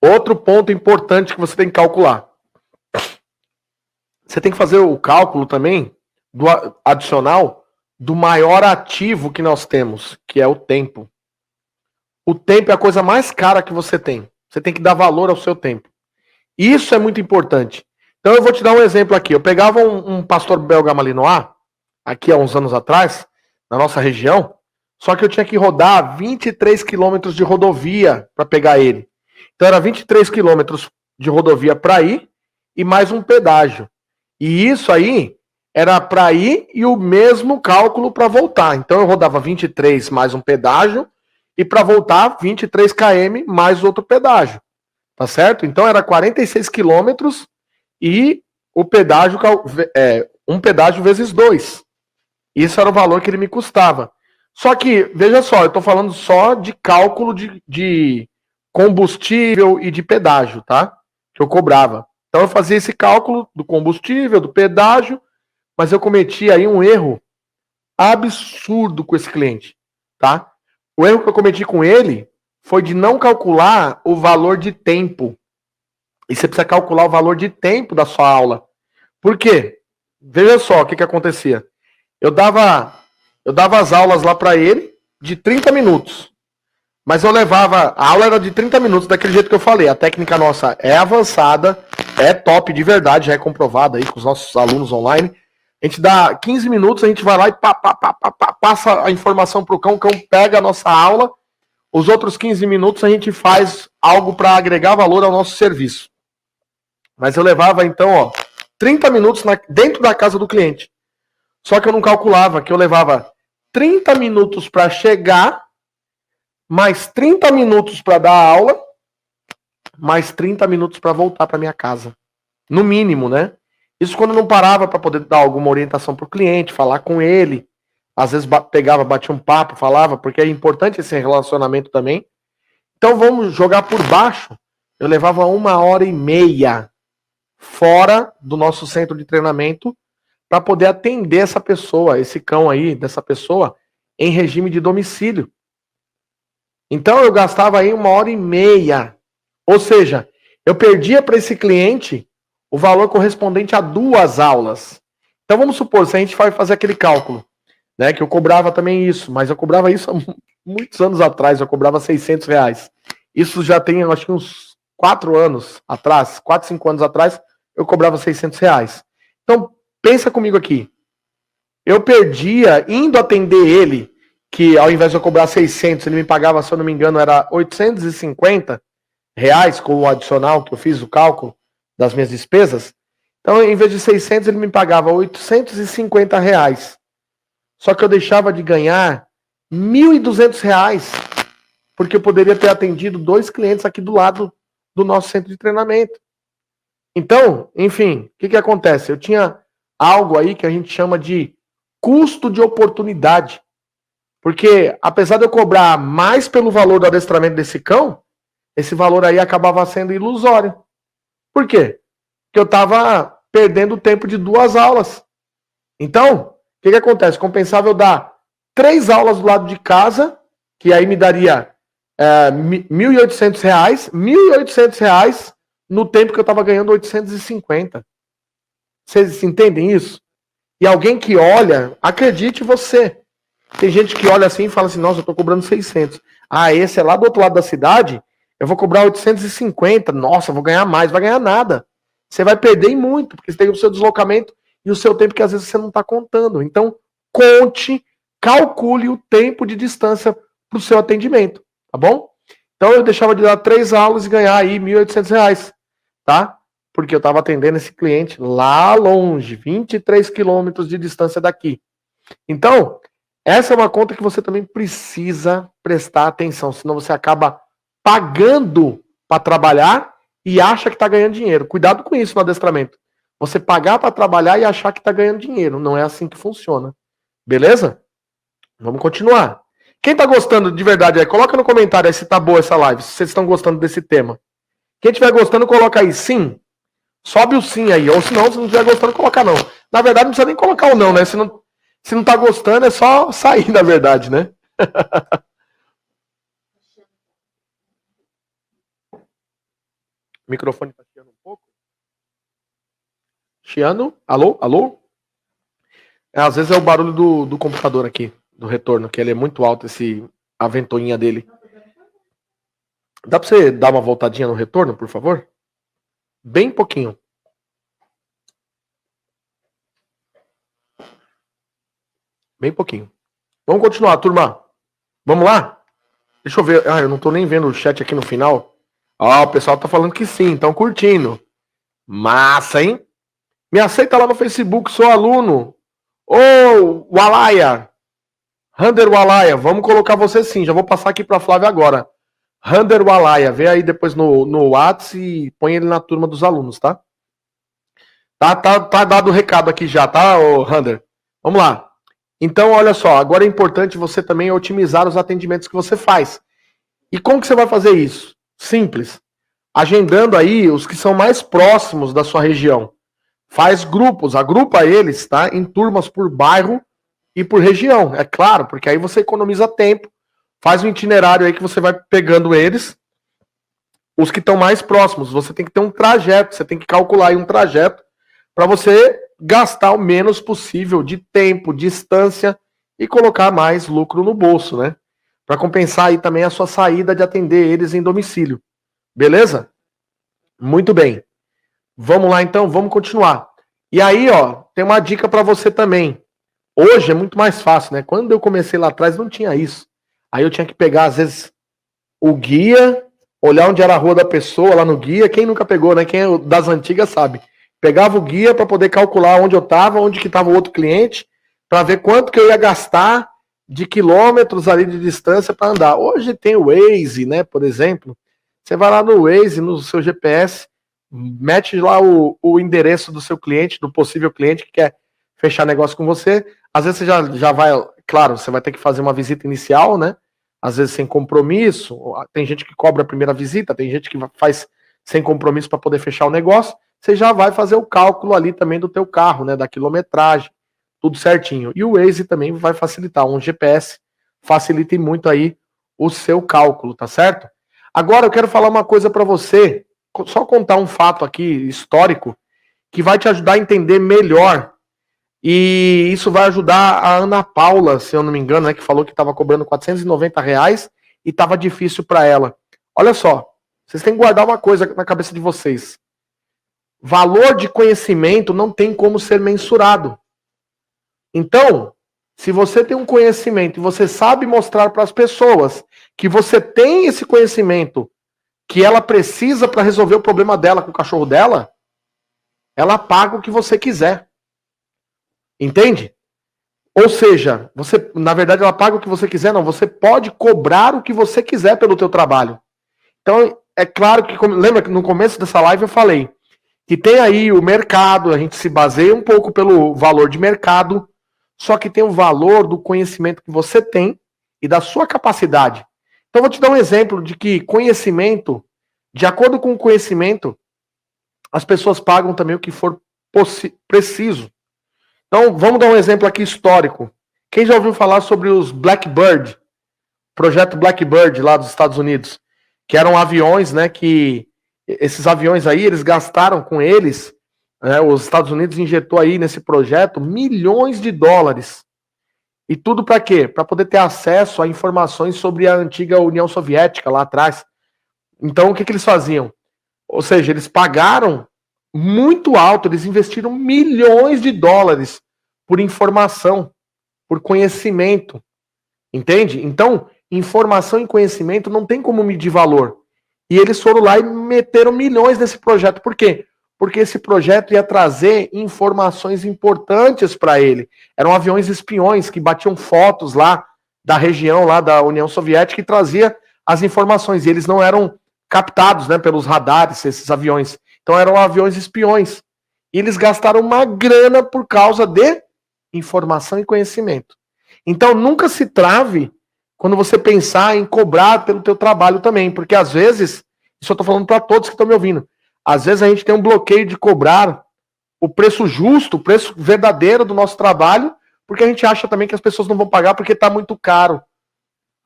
Outro ponto importante que você tem que calcular. Você tem que fazer o cálculo também do adicional do maior ativo que nós temos, que é o tempo. O tempo é a coisa mais cara que você tem. Você tem que dar valor ao seu tempo. Isso é muito importante. Então eu vou te dar um exemplo aqui. Eu pegava um pastor belga malinois, aqui há uns anos atrás, na nossa região, só que eu tinha que rodar 23 quilômetros de rodovia para pegar ele. Então era 23 quilômetros de rodovia para ir e mais um pedágio. E isso aí era para ir e o mesmo cálculo para voltar. Então eu rodava 23 mais um pedágio e para voltar 23 km mais outro pedágio. Tá certo? Então era 46 quilômetros e o pedágio, um pedágio vezes 2. Isso era o valor que ele me custava. Só que, veja só, eu estou falando só de cálculo de combustível e de pedágio, tá? Que eu cobrava. Então eu fazia esse cálculo do combustível, do pedágio, mas eu cometi aí um erro absurdo com esse cliente, tá? O erro que eu cometi com ele foi de não calcular o valor de tempo. E você precisa calcular o valor de tempo da sua aula. Por quê? Veja só o que acontecia. Eu dava as aulas lá para ele de 30 minutos. Mas eu levava. A aula era de 30 minutos, daquele jeito que eu falei. A técnica nossa é avançada, é top de verdade, já é comprovada aí com os nossos alunos online. A gente dá 15 minutos, a gente vai lá e passa a informação para o cão pega a nossa aula. Os outros 15 minutos a gente faz algo para agregar valor ao nosso serviço. Mas eu levava, então, 30 minutos dentro da casa do cliente. Só que eu não calculava que eu levava 30 minutos para chegar, mais 30 minutos para dar aula, mais 30 minutos para voltar para minha casa. No mínimo, né? Isso quando eu não parava para poder dar alguma orientação para o cliente, falar com ele. Às vezes pegava, batia um papo, falava, porque é importante esse relacionamento também. Então vamos jogar por baixo. Eu levava 1h30 fora do nosso centro de treinamento para poder atender essa pessoa, esse cão aí, dessa pessoa, em regime de domicílio. Então eu gastava aí 1h30. Ou seja, eu perdia para esse cliente o valor correspondente a 2 aulas. Então vamos supor, se a gente vai fazer aquele cálculo, né, que eu cobrava também isso, mas eu cobrava isso há muitos anos atrás, eu cobrava R$600. Isso já tem, acho que uns 4 anos atrás, 4, 5 anos atrás, eu cobrava R$600. Então, pensa comigo aqui. Eu perdia, indo atender ele, que ao invés de eu cobrar 600, ele me pagava, se eu não me engano, era R$850 com o adicional que eu fiz o cálculo das minhas despesas. Então, em vez de 600, ele me pagava R$850. Só que eu deixava de ganhar R$1.200, porque eu poderia ter atendido 2 clientes aqui do lado do nosso centro de treinamento. Então, enfim, o que acontece? Eu tinha algo aí que a gente chama de custo de oportunidade. Porque, apesar de eu cobrar mais pelo valor do adestramento desse cão, esse valor aí acabava sendo ilusório. Por quê? Porque eu estava perdendo o tempo de 2 aulas. Então, o que acontece? Compensava eu dar 3 aulas do lado de casa, que aí me daria R$1.800, R$1.800 no tempo que eu estava ganhando 850. Vocês entendem isso? E alguém que olha, acredite você. Tem gente que olha assim e fala assim, nossa, eu estou cobrando 600. Ah, esse é lá do outro lado da cidade, eu vou cobrar 850. Nossa, eu vou ganhar mais. Vai ganhar nada. Você vai perder muito, porque você tem o seu deslocamento e o seu tempo que às vezes você não está contando. Então, calcule o tempo de distância para o seu atendimento, tá bom? Então, eu deixava de dar 3 aulas e ganhar aí R$1.800, tá? Porque eu estava atendendo esse cliente lá longe, 23 quilômetros de distância daqui. Então, essa é uma conta que você também precisa prestar atenção, senão você acaba pagando para trabalhar e acha que está ganhando dinheiro. Cuidado com isso no adestramento. Você pagar para trabalhar e achar que está ganhando dinheiro. Não é assim que funciona. Beleza? Vamos continuar. Quem está gostando de verdade aí, coloca no comentário aí se tá boa essa live, se vocês estão gostando desse tema. Quem estiver gostando, coloca aí sim. Sobe o sim aí. Ou se não estiver gostando, coloca não. Na verdade, não precisa nem colocar o não, né? Se não tá gostando, é só sair, na verdade, né? O microfone tá chiando um pouco. Chiando? Alô? Alô? Às vezes é o barulho do computador aqui, do retorno, que ele é muito alto, a ventoinha dele. Dá pra você dar uma voltadinha no retorno, por favor? Bem pouquinho. Bem pouquinho. Vamos continuar, turma. Vamos lá? Deixa eu ver. Eu não tô nem vendo o chat aqui no final. O pessoal tá falando que sim, estão curtindo. Massa, hein? Me aceita lá no Facebook, sou aluno. Ô, Walaia. Rander Walaia, vamos colocar você sim. Já vou passar aqui pra Flávia agora. Rander Walaia, vê aí depois no WhatsApp e põe ele na turma dos alunos, tá? Tá dado o recado aqui já, tá, Rander? Vamos lá. Então, olha só, agora é importante você também otimizar os atendimentos que você faz. E como que você vai fazer isso? Simples. Agendando aí os que são mais próximos da sua região. Faz grupos, agrupa eles, tá? Em turmas por bairro e por região, é claro, porque aí você economiza tempo. Faz um itinerário aí que você vai pegando eles, os que estão mais próximos. Você tem que ter um trajeto, você tem que calcular aí um trajeto para você gastar o menos possível de tempo, distância e colocar mais lucro no bolso, né? Para compensar aí também a sua saída de atender eles em domicílio. Beleza? Muito bem. Vamos lá então, vamos continuar. E aí, ó, tem uma dica para você também. Hoje é muito mais fácil, né? Quando eu comecei lá atrás não tinha isso. Aí eu tinha que pegar às vezes o guia, olhar onde era a rua da pessoa lá no guia. Quem nunca pegou, né? Quem é das antigas sabe. Pegava o guia para poder calcular onde eu estava, onde que estava o outro cliente, para ver quanto que eu ia gastar de quilômetros ali de distância para andar. Hoje tem o Waze, né, por exemplo. Você vai lá no Waze, no seu GPS, mete lá o endereço do seu cliente, do possível cliente que quer fechar negócio com você. Às vezes você já vai, claro, você vai ter que fazer uma visita inicial, né? Às vezes sem compromisso. Tem gente que cobra a primeira visita, tem gente que faz sem compromisso para poder fechar o negócio. Você já vai fazer o cálculo ali também do teu carro, né? Da quilometragem, tudo certinho. E o Waze também vai facilitar. Um GPS facilita muito aí o seu cálculo, tá certo? Agora eu quero falar uma coisa para você, só contar um fato aqui histórico que vai te ajudar a entender melhor. E isso vai ajudar a Ana Paula, se eu não me engano, né, que falou que estava cobrando R$ 490 e estava difícil para ela. Olha só, vocês têm que guardar uma coisa na cabeça de vocês. Valor de conhecimento não tem como ser mensurado. Então, se você tem um conhecimento e você sabe mostrar para as pessoas que você tem esse conhecimento que ela precisa para resolver o problema dela com o cachorro dela, ela paga o que você quiser. Entende? Ou seja, você, na verdade, ela paga o que você quiser, não. Você pode cobrar o que você quiser pelo teu trabalho. Então, é claro que, lembra que no começo dessa live eu falei que tem aí o mercado, a gente se baseia um pouco pelo valor de mercado, só que tem o valor do conhecimento que você tem e da sua capacidade. Então, vou te dar um exemplo de que conhecimento, de acordo com o conhecimento, as pessoas pagam também o que for preciso. Então, vamos dar um exemplo aqui histórico. Quem já ouviu falar sobre os Blackbird, projeto Blackbird lá dos Estados Unidos, que eram aviões, né, que esses aviões aí, eles gastaram com eles, né, os Estados Unidos injetou aí nesse projeto milhões de dólares. E tudo para quê? Para poder ter acesso a informações sobre a antiga União Soviética lá atrás. Então, o que eles faziam? Ou seja, eles pagaram muito alto, eles investiram milhões de dólares por informação, por conhecimento. Entende? Então, informação e conhecimento não tem como medir valor. E eles foram lá e meteram milhões nesse projeto. Por quê? Porque esse projeto ia trazer informações importantes para ele. Eram aviões espiões que batiam fotos lá da região lá da União Soviética e trazia as informações. E eles não eram captados, né, pelos radares, esses aviões. Então eram aviões espiões. E eles gastaram uma grana por causa de informação e conhecimento. Então nunca se trave quando você pensar em cobrar pelo teu trabalho também, porque às vezes, isso eu estou falando para todos que estão me ouvindo, às vezes a gente tem um bloqueio de cobrar o preço justo, o preço verdadeiro do nosso trabalho, porque a gente acha também que as pessoas não vão pagar porque está muito caro.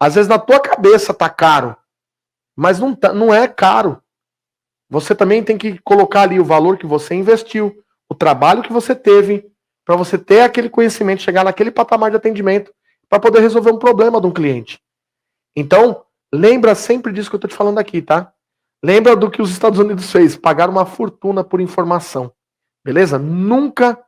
Às vezes na tua cabeça está caro, mas não é caro. você também tem que colocar ali o valor que você investiu, o trabalho que você teve, para você ter aquele conhecimento, chegar naquele patamar de atendimento, para poder resolver um problema de um cliente. Então, lembra sempre disso que eu estou te falando aqui, tá? Lembra do que os Estados Unidos fez, pagaram uma fortuna por informação. Beleza? Nunca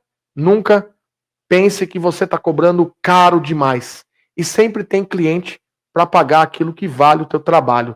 pense que você está cobrando caro demais. E sempre tem cliente para pagar aquilo que vale o teu trabalho.